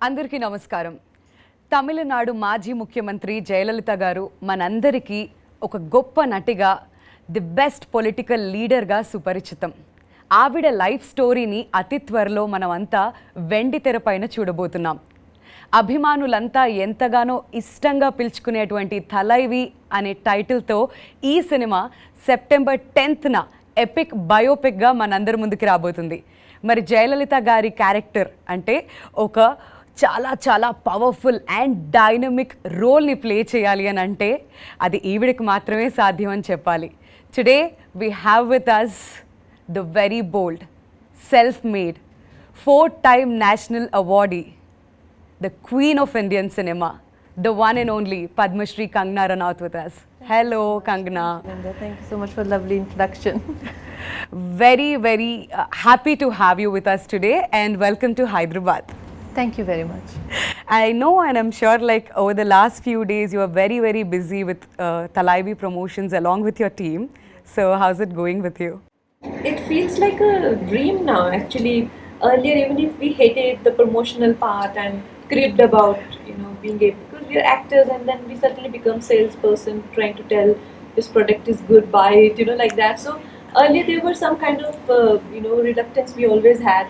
అందరికీ నమస్కారం. తమిళనాడు మాజీ ముఖ్యమంత్రి జయలలిత గారు మనందరికీ ఒక గొప్ప నటిగా, ది బెస్ట్ పొలిటికల్ లీడర్గా సుపరిచితం. ఆవిడ లైఫ్ స్టోరీని అతి త్వరలో మనమంతా వెండి తెరపైన చూడబోతున్నాం. అభిమానులంతా ఎంతగానో ఇష్టంగా పిలుచుకునేటువంటి థలైవి అనే టైటిల్తో ఈ సినిమా సెప్టెంబర్ 10న ఎపిక్ బయోపిక్గా మనందరి ముందుకు రాబోతుంది. మరి జయలలిత గారి క్యారెక్టర్ అంటే ఒక చాలా చాలా పవర్ఫుల్ అండ్ డైనమిక్ రోల్ని ప్లే చేయాలి అని అంటే అది ఈవిడికి మాత్రమే సాధ్యం అని చెప్పాలి. Today we have with us the very bold, self made, 4-time national awardee, the queen of Indian cinema, the one and only Padma Shri Kangana Ranaut with us. Hello, Kangana. Thank you so much for the lovely introduction. Very, very happy to have you with us today and welcome to Hyderabad. Thank you very much. I know and I'm sure like over the last few days you are very, very busy with Thalaivii promotions along with your team. So how's it going with you? It feels like a dream now actually. Earlier, even if we hated the promotional part and cribbed about being able, because we are actors and then we suddenly become salesperson trying to tell this product is good, buy it, like that. So earlier there were some kind of reluctance we always had,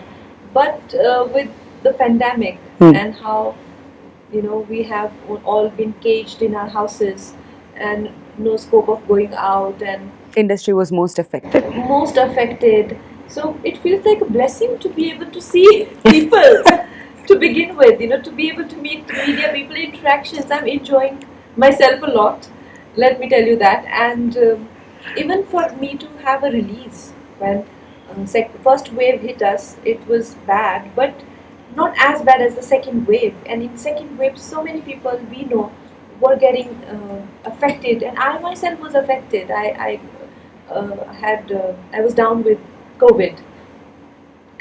but with the pandemic and how we have all been caged in our houses and no scope of going out, and Industry was most affected. So it feels like a blessing to be able to see people to begin with, to be able to meet media people, interactions. I'm enjoying myself a lot, let me tell you that. And even for me to have a release when first wave hit us, it was bad, but not as bad as the second wave. And in second wave, so many people we know were getting affected, and I myself was affected. I was down with COVID,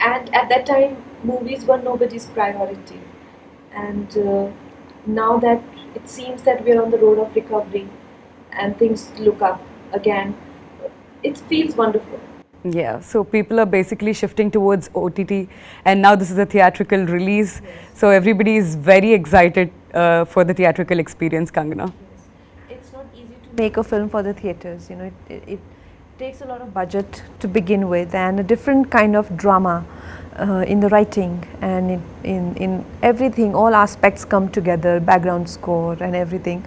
and at that time movies were nobody's priority, and now that it seems that we're on the road of recovery and things look up again, it feels wonderful. Yeah, so people are basically shifting towards OTT and now this is a theatrical release. Yes. So everybody is very excited for the theatrical experience, Kangana. It's not easy to make a film for the theatres. It takes a lot of budget to begin with and a different kind of drama in the writing and in everything. All aspects come together, background score and everything.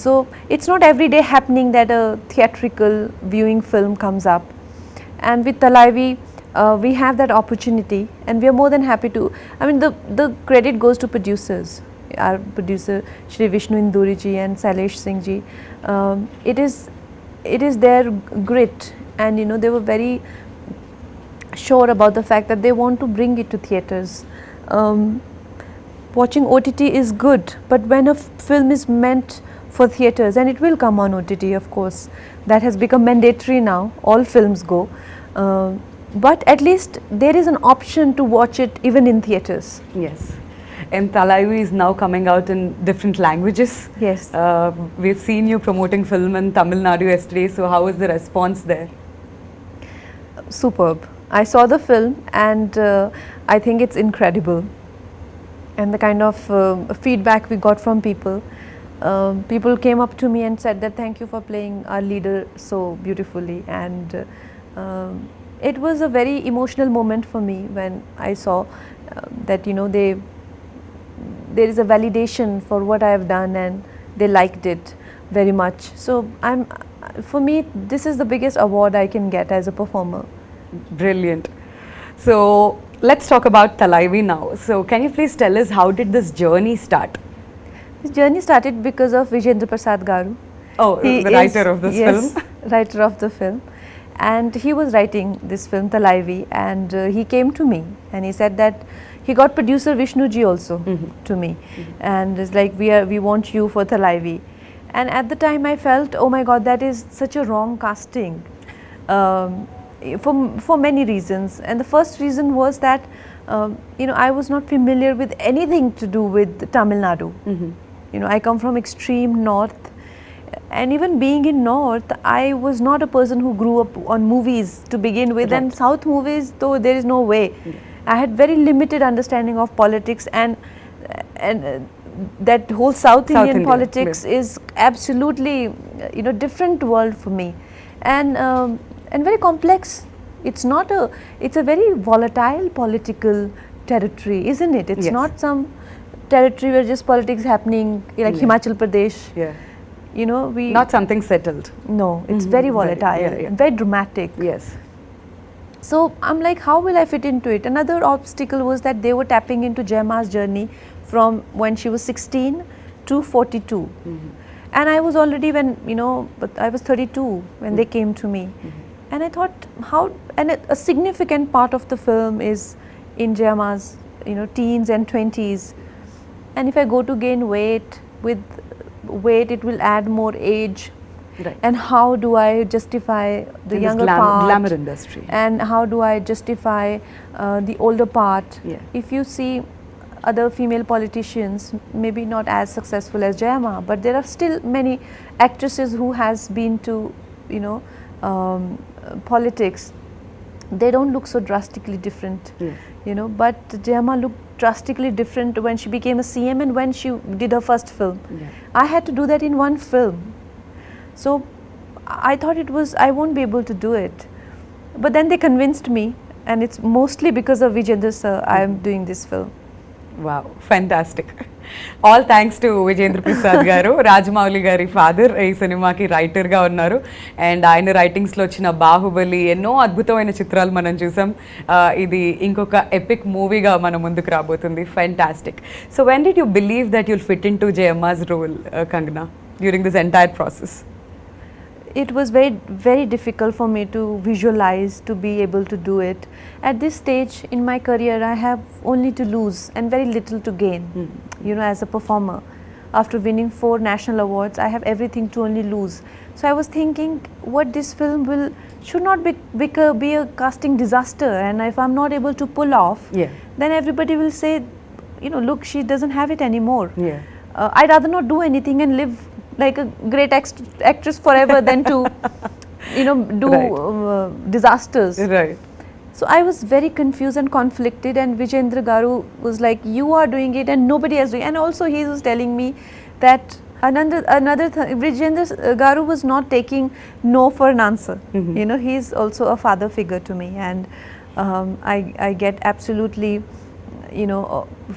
So it's not every day happening that a theatrical viewing film comes up. And with Thalaivii, we have that opportunity and we are more than happy to. I mean, the credit goes to producers. Our producer Shri Vishnu Induri ji and Sailesh Singh ji. It is their grit, and they were very sure about the fact that they want to bring it to theatres. Watching OTT is good, but when a film is meant for theatres, and it will come on OTT, of course, that has become mandatory now, all films go, but at least there is an option to watch it even in theatres. Yes. And Thalaivii is now coming out in different languages. Yes. We've seen you promoting film in Tamil Nadu yesterday, so how was the response there? Superb. I saw the film and I think it's incredible. And the kind of feedback we got from people. People came up to me and said that thank you for playing our leader so beautifully, and it was a very emotional moment for me when I saw that there is a validation for what I have done and they liked it very much. So for me this is the biggest award I can get as a performer. Brilliant. So let's talk about Thalaivii now. So can you please tell us how did this journey start? This journey started because of Vijayendra Prasad Garu. Oh, the writer of this film. Yes, writer of the film. And he was writing this film Thalaivii, and he came to me and he said that he got producer Vishnu ji also to me, and it's like we want you for Thalaivii. And at the time I felt, oh my God, that is such a wrong casting for many reasons. And the first reason was that I was not familiar with anything to do with Tamil Nadu. I come from extreme north, and even being in north, I was not a person who grew up on movies to begin with. Right. And south movies, though, there is no way. I had very limited understanding of politics, and that whole South Indian Indian, politics is absolutely different world for me, and very complex. It's not a, it's a very volatile political territory, isn't it? It's Yes. not some territory where just politics happening like Yeah. Himachal Pradesh. Yeah. We Not something settled. no, it's Mhm. very Very- volatile, yeah, yeah. and very dramatic. Yes. So I'm like, how will I fit into it? Another obstacle was that they were tapping into Jaima's journey from when she was 16 to 42. And I was already but I was 32 when they came to me. And I thought, a significant part of the film is in Jaima's, teens and 20s. And if I go to gain weight, with weight it will add more age. Right. And how do I justify the In this younger part? glamour industry. And how do I justify the older part? Yeah. If you see other female politicians, maybe not as successful as Jayama, but there are still many actresses who has been to, politics. They don't look so drastically different, Yes. But Jayama looked drastically different when she became a CM and when she did her first film. Yeah. I had to do that in one film. So I thought I won't be able to do it. But then they convinced me, and it's mostly because of Vijayendra sir I am doing this film. Wow, fantastic. All thanks to Vijayendra Prasad garu, Rajamouli gari father ఈ సినిమాకి writer గా ఉన్నారు and ఆయన writings లో వచ్చిన బాహుబలి ఎన్నో అద్భుతమైన చిత్రాలు మనం చూసాం ఇది ఇంకొక ఎపిక్ మూవీగా మన ముందుకు రాబోతుంది fantastic so when did you believe that you'll fit in to Jayamma's role Kangana during this entire process It was very, very difficult for me to visualize, to be able to do it. At this stage in my career, I have only to lose and very little to gain, as a performer. After winning 4 national awards, I have everything to only lose. So I was thinking, what this film should not be a casting disaster, and if I'm not able to pull off, then everybody will say, look, she doesn't have it anymore. I'd rather not do anything and live like a great actress forever than to do disasters. Right. So I was very confused and conflicted, and Vijayendra garu was like, you are doing it and nobody else doing it. And also he was telling me that another Vijayendra garu was not taking no for an answer. He's also a father figure to me, and I get absolutely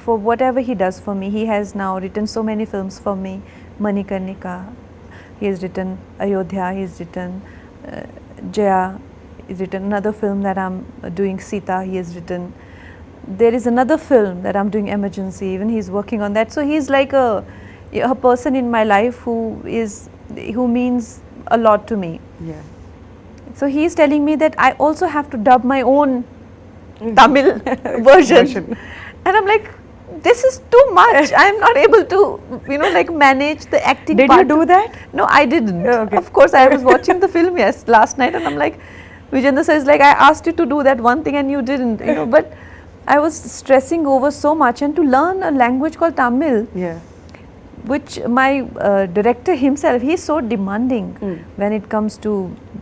for whatever he does for me. He has now written so many films for me. Manikarnika, he has written Ayodhya, he has written Jaya, he's written another film that I'm doing, Sita, he has written. There is another film that I'm doing, Emergency, even he's working on that. So he's like a person in my life who means a lot to me. Yeah. So he's telling me that I also have to dub my own Tamil version. And I'm like, this is too much. I'm not able to, manage the acting Did part. you do that? No, I didn't. Oh, okay. Of course, I was watching the film last night, and I'm like, Vijayendra says, like, I asked you to do that one thing and you didn't, but I was stressing over so much, and to learn a language called Tamil, Yeah. which my director himself, he's so demanding when it comes to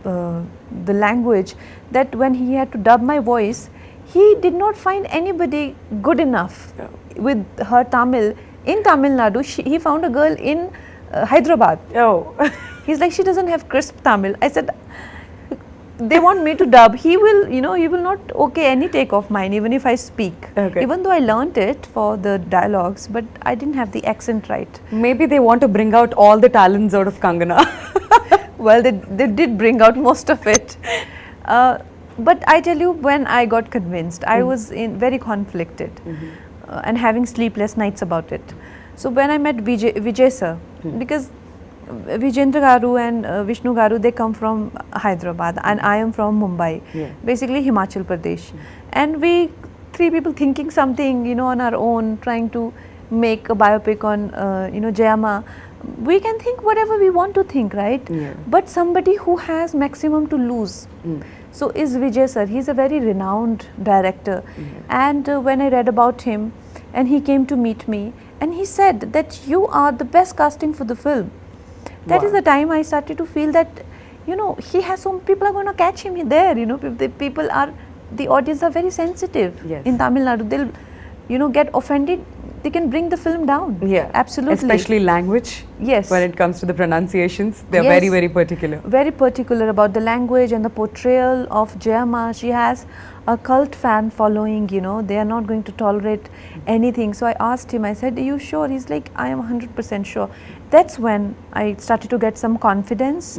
the language, that when he had to dub my voice, he did not find anybody good enough with her Tamil. In Tamil Nadu, he found a girl in Hyderabad. Oh. He's like, she doesn't have crisp Tamil. I said, they want me to dub. He will, he will not okay any take of mine, even if I speak. Okay. Even though I learnt it for the dialogues, but I didn't have the accent right. Maybe they want to bring out all the talents out of Kangana. Well, they did bring out most of it. But I tell you, when I got convinced, I was very conflicted and having sleepless nights about it. So when I met Vijay sir, because Vijayendra garu and Vishnu garu, they come from Hyderabad and I am from Mumbai, basically Himachal Pradesh. And we 3 people thinking something, on our own, trying to make a biopic on, Jayama. We can think whatever we want to think, right? But somebody who has maximum to lose. So is Vijay sir. He's a very renowned director. And when I read about him, and he came to meet me, and he said that you are the best casting for the film. That is the time I started to feel that, he has some people are going to catch him there. The audience are very sensitive in Tamil Nadu. They'll, get offended. they can bring the film down. Yeah, absolutely. Especially language. Yes. When it comes to the pronunciations, they're Yes. very, very particular. Very particular about the language and the portrayal of Jayama. She has a cult fan following, you know, they are not going to tolerate anything. So I asked him, I said, are you sure? He's like, I am 100% sure. That's when I started to get some confidence,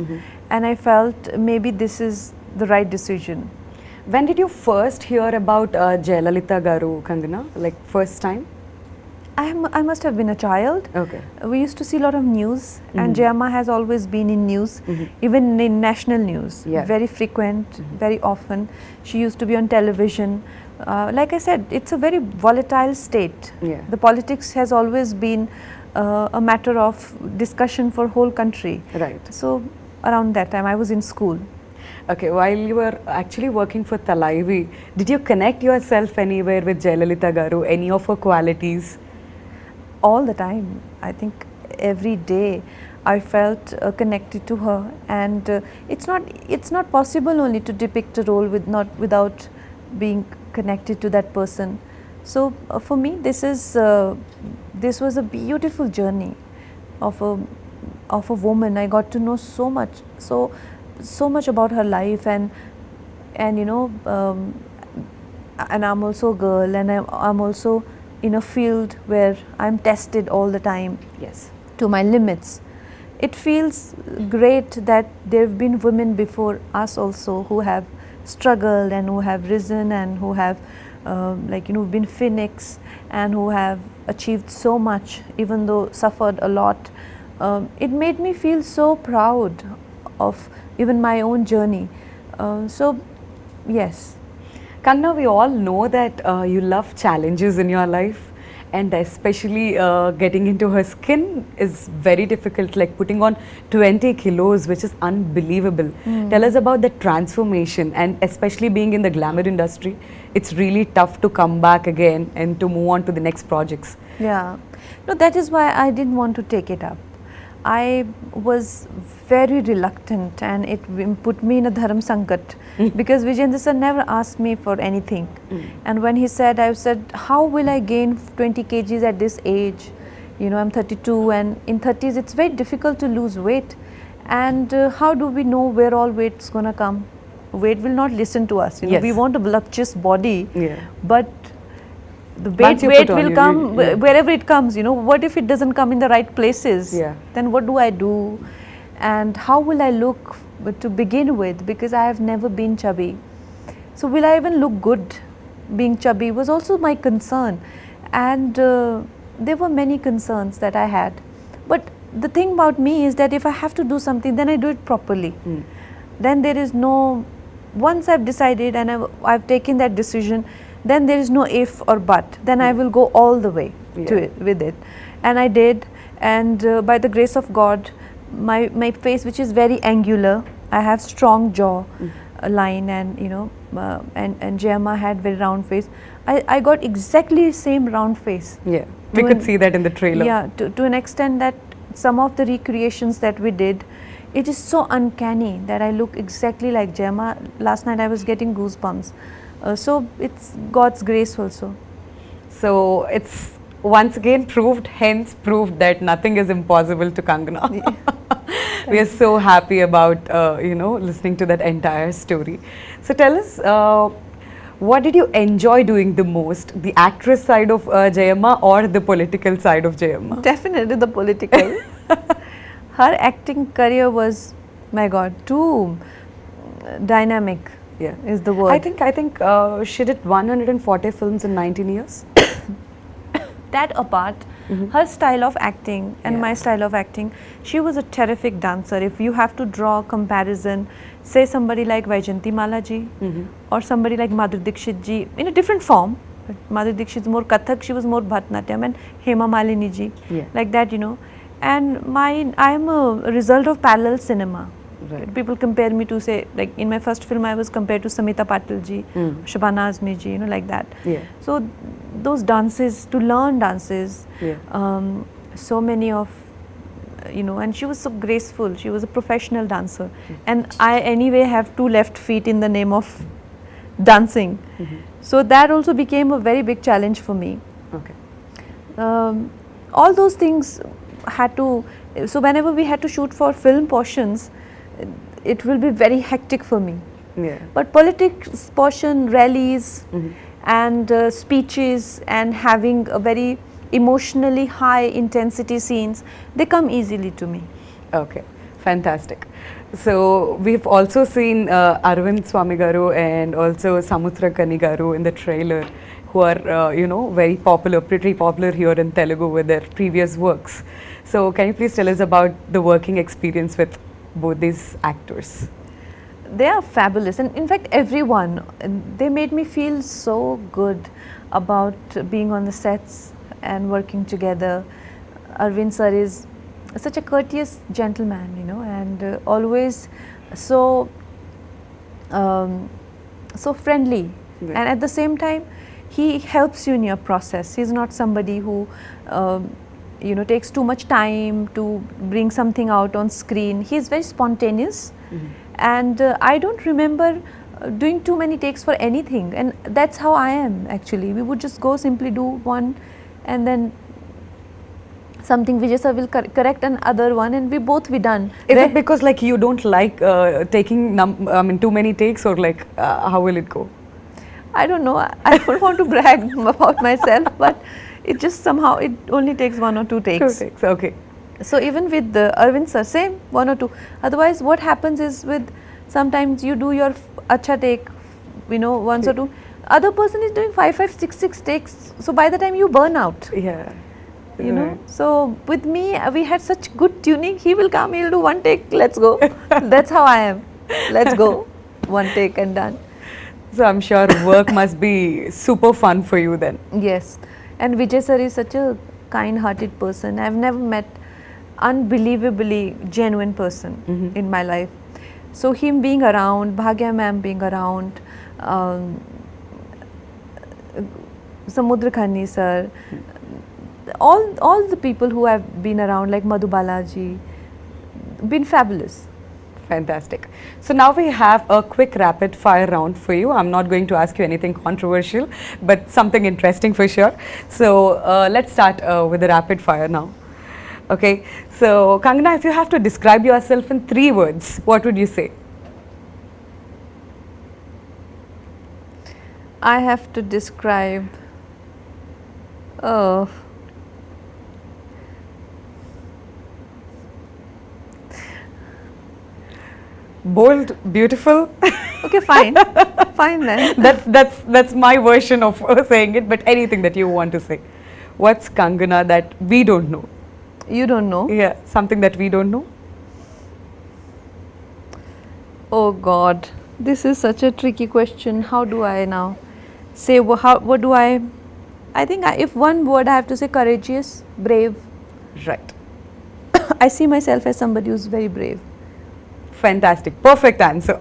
and I felt maybe this is the right decision. When did you first hear about Jayalalitha Garu, Kangana? Like first time? I must have been a child. Okay. We used to see a lot of news, and Jayama has always been in news, even in national news, Yeah. very frequent, very often. She used to be on television. Like I said, it's a very volatile state. Yeah. The politics has always been a matter of discussion for whole country. Right. So around that time, I was in school. Okay, while you were actually working for Thalaivii, did you connect yourself anywhere with Jayalalitha Garu, any of her qualities? All the time. I think every day I felt connected to her, and it's not possible only to depict a role without being connected to that person. So for me, this was a beautiful journey of a woman. I got to know so much about her life, and you know, and I'm also a girl, and I'm also in a field where I'm tested all the time. Yes. To my limits. It feels great that there have been women before us also who have struggled and who have risen and who have been phoenix and who have achieved so much, even though suffered a lot. It made me feel so proud of even my own journey. So yes. Kangana, we all know that you love challenges in your life, and especially getting into her skin is very difficult, like putting on 20 kilos, which is unbelievable. Tell us about the transformation, and especially being in the glamour industry, it's really tough to come back again and to move on to the next projects. Yeah, no, that is why I didn't want to take it up. I was very reluctant, and it put me in a dharam sankat because Vijayendra sir never asked me for anything. And when he said, I said, how will I gain 20 kgs at this age? You know, I'm 32, and in 30s it's very difficult to lose weight. And how do we know where all weight's gonna come? Weight will not listen to us. You know, Yes. we want a voluptuous body, Yeah. but the Once you weight put on, will you come really- yeah. wherever it comes. You know, what if it doesn't come in the right places? Yeah. Then what do I do? And how will I look to begin with? Because I have never been chubby. So will I even look good being chubby was also my concern. And there were many concerns that I had. But the thing about me is that if I have to do something, then I do it properly. Then there is no, once I've decided and I've taken that decision, then there is no if or but. Then I will go all the way to Yeah. it, with it. And I did. And by the grace of God, my face, which is very angular, I have strong jaw line, and you know, and Jayama had very round face. I got exactly same round face. Yeah, we To could an- see that in the trailer. Yeah, to an extent that some of the recreations that we did, it is so uncanny that I look exactly like Jayama. Last night I was getting goosebumps. So it's God's grace also. So it's once again hence proved that nothing is impossible to Kangana. We are so happy about listening to that entire story. So tell us, what did you enjoy doing the most, the actress side of Jayama or the political side of Jayama? Definitely the political. Her acting career was, my God, too dynamic. Yeah, is the word. I think she did 140 films in 19 years. That apart, her style of acting and Yeah. my style of acting, she was a terrific dancer. If you have to draw a comparison, say somebody like Vaijayanti Mala ji or somebody like Madhuri Dixit ji in a different form. But Madhuri Dixit is more Kathak, she was more Bharatanatyam, and Hema Malini ji, Yeah. like that, you know. And I am a result of parallel cinema. Right. People compare me to, say, like in my first film I was compared to Samita Patil ji, Shabana Azmi ji, you know, like that. Yeah. So those dances, to learn dances, Yeah. so many of, you know, and she was so graceful. She was a professional dancer. And I anyway have 2 left feet in the name of dancing. So that also became a very big challenge for me. Okay. All those things had to, so whenever we had to shoot for film portions, it will be very hectic for me. Yeah. But politics portion, rallies Mhm. and speeches and having a very emotionally high intensity scenes, they come easily to me. Okay, fantastic. So we've also seen Arvind Swamy garu and also Samutrakani garu in the trailer, who are very popular, pretty popular here in Telugu with their previous works. So can you please tell us about the working experience with both these actors? They are fabulous, and in fact everyone, they made me feel so good about being on the sets and working together. Arvind sir is such a courteous gentleman, and always so so friendly. Right. And at the same time he helps you in your process. He's not somebody who takes too much time to bring something out on screen. He's very spontaneous. Mhm. And I don't remember doing too many takes for anything, and that's how I am actually. We would just go simply do one, and then something Vijay sir will correct another one, and we both be done. Is it because like you don't like taking too many takes, or like how will it go? I don't know. I don't want to brag about myself, but it just somehow it only takes 1 or 2 takes. 2 takes, okay. So even with the Arvind sir, same 1 or 2. Otherwise, what happens is with sometimes you do your acha take, once or two. Other person is doing 5, 6 takes. So by the time you burn out, Yeah. you know. So with me, we had such good tuning. He will come, he'll do 1 take. Let's go. That's how I am. Let's go. 1 take and done. So I'm sure work must be super fun for you then. Yes. And Vijay sir is such a kind-hearted person. I've never met unbelievably genuine person Mhm. in my life. So him being around, Bhagya ma'am being around, Samudra Khani sir, all the people who have been around, like Madhu Balaji, been fabulous. Fantastic. So now we have a quick rapid fire round for you. I'm not going to ask you anything controversial, but something interesting for sure. So let's start with the rapid fire now. Okay. So Kangana, if you have to describe yourself in 3 words, what would you say? I have to describe. Oh. Bold, beautiful. Okay, fine. Fine then. That's my version of saying it. But anything that you want to say. What's Kangana that we don't know? You don't know? Yeah, something that we don't know. Oh God, this is such a tricky question. How do I now say, what do I think if one word I have to say, courageous, brave. Right. I see myself as somebody who's very brave. Fantastic. Perfect answer.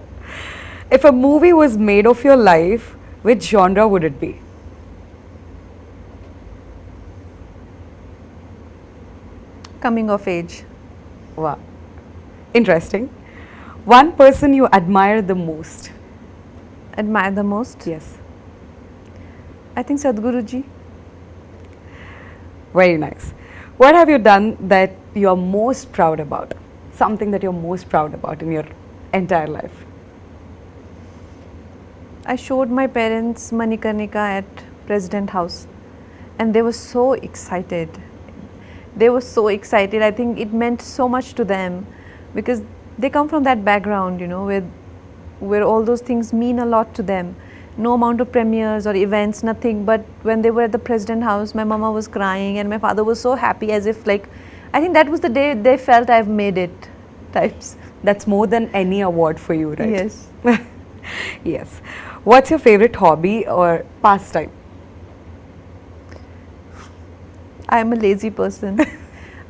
If a movie was made of your life, which genre would it be? Coming of age. Wow. Interesting. One person you admire the most? Admire the most? Yes. I think Sadhguruji. Very nice. What have you done that you are most proud about? Something that you're most proud about in your entire life? I showed my parents Manikarnika at President House, and they were so excited. They were so excited. I think it meant so much to them because they come from that background, where all those things mean a lot to them. No amount of premieres or events, nothing. But when they were at the President House, my mama was crying and my father was so happy, as if like, I think that was the day they felt I've made it, types. That's more than any award for you, right? Yes. Yes. What's your favorite hobby or pastime? I am a lazy person.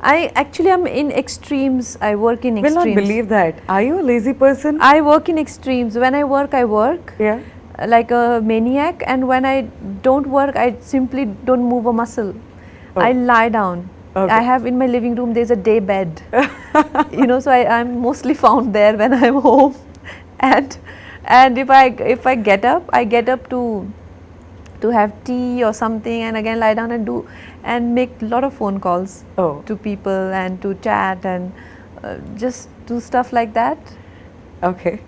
I actually am in extremes. I work in Will extremes. not believe that. Are you a lazy person? I work in extremes. When I work, Yeah. like a maniac, and when I don't work, I simply don't move a muscle. Oh. I lie down. Okay. I have in my living room, there's a day bed. So I'm mostly found there when I'm home. And if I get up to have tea or something, and again lie down and do. and make a lot of phone calls Oh. to people and to chat and just do stuff like that. Okay.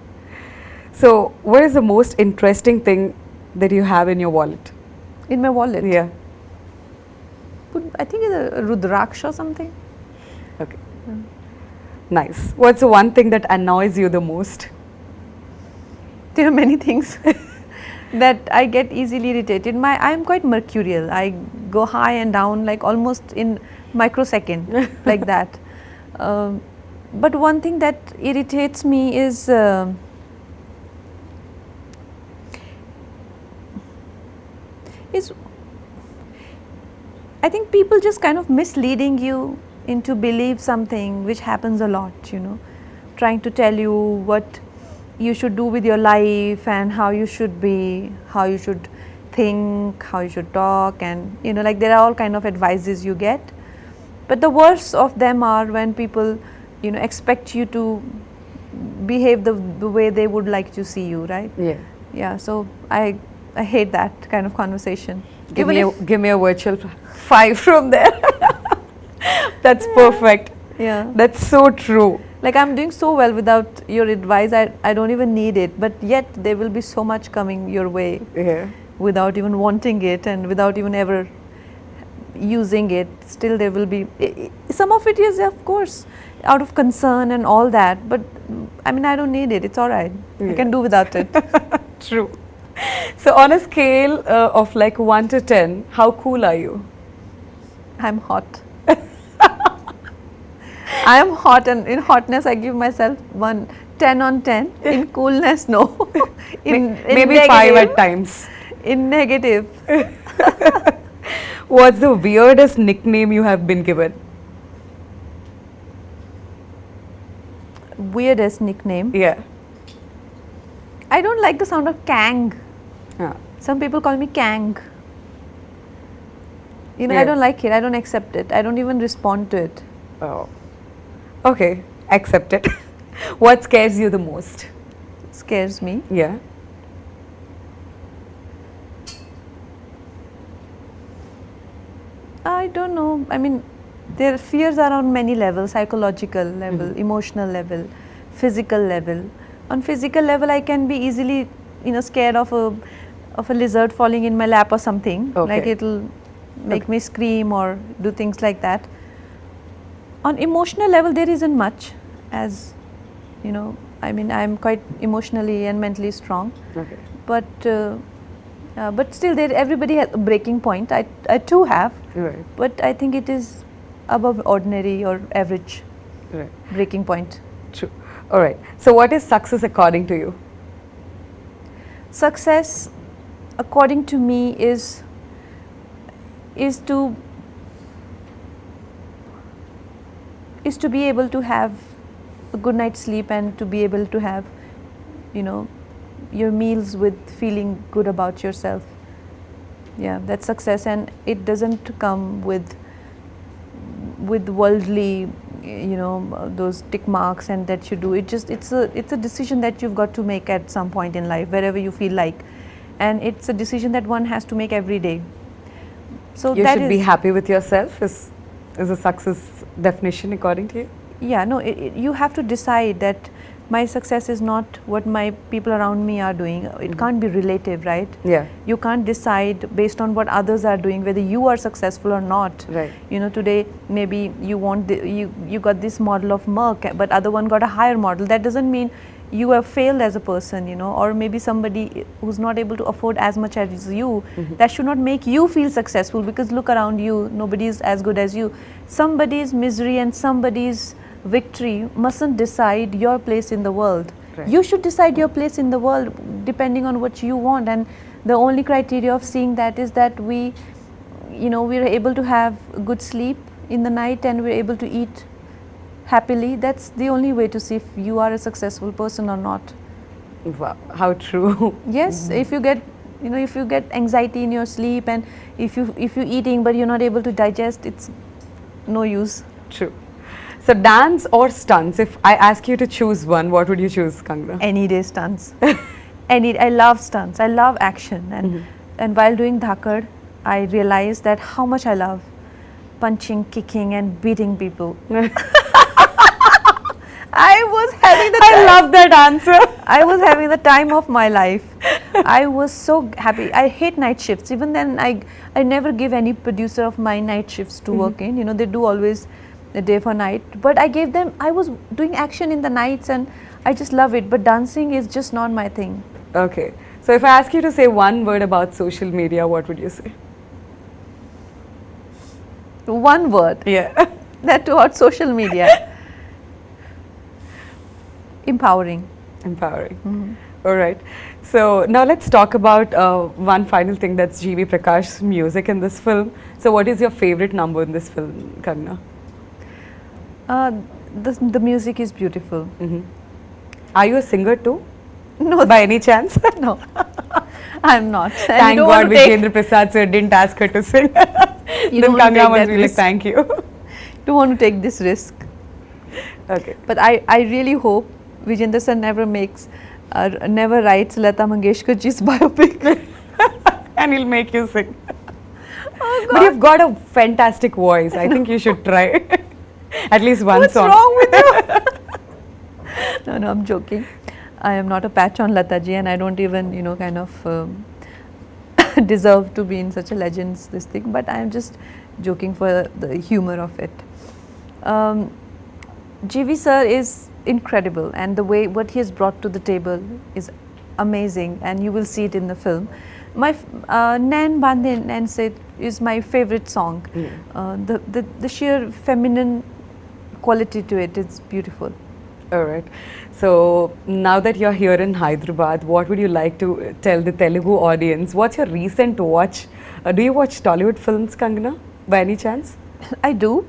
So, what is the most interesting thing that you have in your wallet? In my wallet. Yeah. I think it's a Rudraksha or something. Okay. Nice. What's the one thing that annoys you the most? There are many things that I get easily irritated. I'm quite mercurial. I go high and down like almost in microsecond, like that. But one thing that irritates me is I think people just kind of misleading you into believe something which happens a lot, trying to tell you what you should do with your life and how you should be, how you should think, how you should talk, and like there are all kind of advices you get. But the worst of them are when people expect you to behave the way they would like to see you, right? Yeah. So I hate that kind of conversation. Give me a virtual 5 from there. That's perfect. Yeah. That's so true. Like I'm doing so well without your advice, I don't even need it, but yet there will be so much coming your way without even wanting it and without even ever using it. Still there will be, some of it is of course out of concern and all that, but I mean I don't need it, it's alright. I can do without it. True. So on a scale of like 1 to 10, how cool are you? I'm hot. I am hot, and in hotness I give myself 10 on 10. In coolness, no. in Maybe negative, 5 at times. In negative. What's the weirdest nickname you have been given? Weirdest nickname? Yeah. I don't like the sound of Kang. Yeah. Some people call me Kang. Yeah. I don't like it. I don't accept it. I don't even respond to it. Oh. Okay, accept it. What scares you the most? Scares me. Yeah. I don't know. I mean, their fears are on many levels: psychological level, emotional level, physical level. On physical level, I can be easily, scared of a lizard falling in my lap or something. Okay. Like it'll make me scream or do things like that. On emotional level, there isn't much, as I mean, I'm quite emotionally and mentally strong. Okay. But still, everybody has a breaking point. I too have. Right. But I think it is above ordinary or average Right. breaking point. True. All right. So what is success according to you? Success, according to me, is to be able to have a good night's sleep and to be able to have, your meals with feeling good about yourself. Yeah, that's success, and it doesn't come with worldly, those tick marks and that you do. It's a decision that you've got to make at some point in life, wherever you feel like, and it's a decision that one has to make every day. So You that should be is- happy with yourself is a success definition according to you? Yeah, no, you have to decide that my success is not what my people around me are doing. It can't be relative, right? Yeah. You can't decide based on what others are doing whether you are successful or not. Right. Today maybe you got this model of Merck, but other one got a higher model. That doesn't mean you have failed as a person, or maybe somebody who's not able to afford as much as you. That should not make you feel successful, because look around you, nobody is as good as you. Somebody's misery and somebody's victory mustn't decide your place in the world. Right. You should decide your place in the world depending on what you want, and the only criteria of seeing that is that we're able to have good sleep in the night and we're able to eat happily. That's the only way to see if you are a successful person or not. Wow, how true. Yes, if you get anxiety in your sleep, and if you're eating but you're not able to digest, it's no use. True. So dance or stunts, if I ask you to choose one, what would you choose, Kangana? Any day stunts. I love stunts. I love action, and while doing Dhakad, I realized that how much I love punching, kicking, and beating people. I was having the I love that answer. I was having the time of my life. I was so happy. I hate night shifts. Even then, I never give any producer of my night shifts to work in. You know, they do always the day for night. But I gave them, I was doing action in the nights and I just love it. But dancing is just not my thing. Okay. So if I ask you to say one word about social media, what would you say? One word. Yeah. That toward social media. Empowering. Empowering. All right. So now let's talk about one final thing, that's G.V. Prakash's music in this film. So what is your favorite number in this film, Kangana? The music is beautiful. Are you a singer too? No, By any chance? no, I'm not. And Thank you don't God want to take- Vijayendra Prasad sir didn't ask her to sing. You Then don't want to Kangana take must that be like, risk. thank you. don't want to take this risk. Okay. But I really hope Vijayendra sir never writes Lata Mangeshkar ji's biopic. And he'll make you sing. But you've got a fantastic voice. I think you should try. At least one What's song. wrong with you? No, I'm joking. I am not a patch on Lata ji, and I don't even, kind of deserve to be in such a legend's this thing. But I am just joking for the humor of it. GV sir is incredible, and the way what he has brought to the table is amazing, and you will see it in the film. My Nan Bande Nan Said is my favorite song. The sheer feminine quality to it is beautiful. All right. So now that you're here in Hyderabad, what would you like to tell the Telugu audience? What's your recent watch? Do you watch Tollywood films, Kangana, by any chance? I do,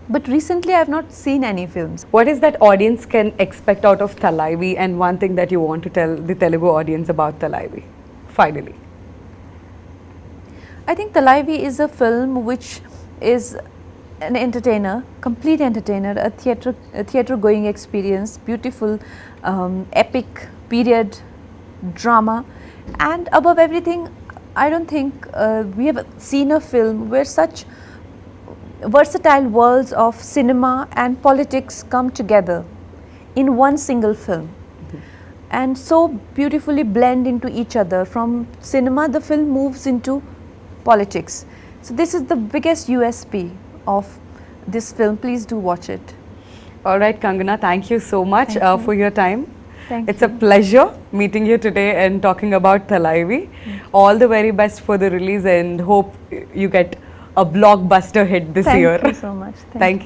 but recently I have not seen any films. What is that audience can expect out of Thalaivii, and one thing that you want to tell the Telugu audience about Thalaivii, finally? I think Thalaivii is a film which is an entertainer, complete entertainer, a theatre going experience, beautiful, epic period drama, and above everything, I don't think we have seen a film where such versatile worlds of cinema and politics come together in one single film and so beautifully blend into each other. From cinema, the film moves into politics. So this is the biggest USP of this film. Please do watch it. All right, Kangana, thank you so much Thank you. for your time. Thank It's you. a pleasure meeting you today and talking about Thalaivii. All the very best for the release, and hope you get a blockbuster hit this year. Thank you so much. Thank you.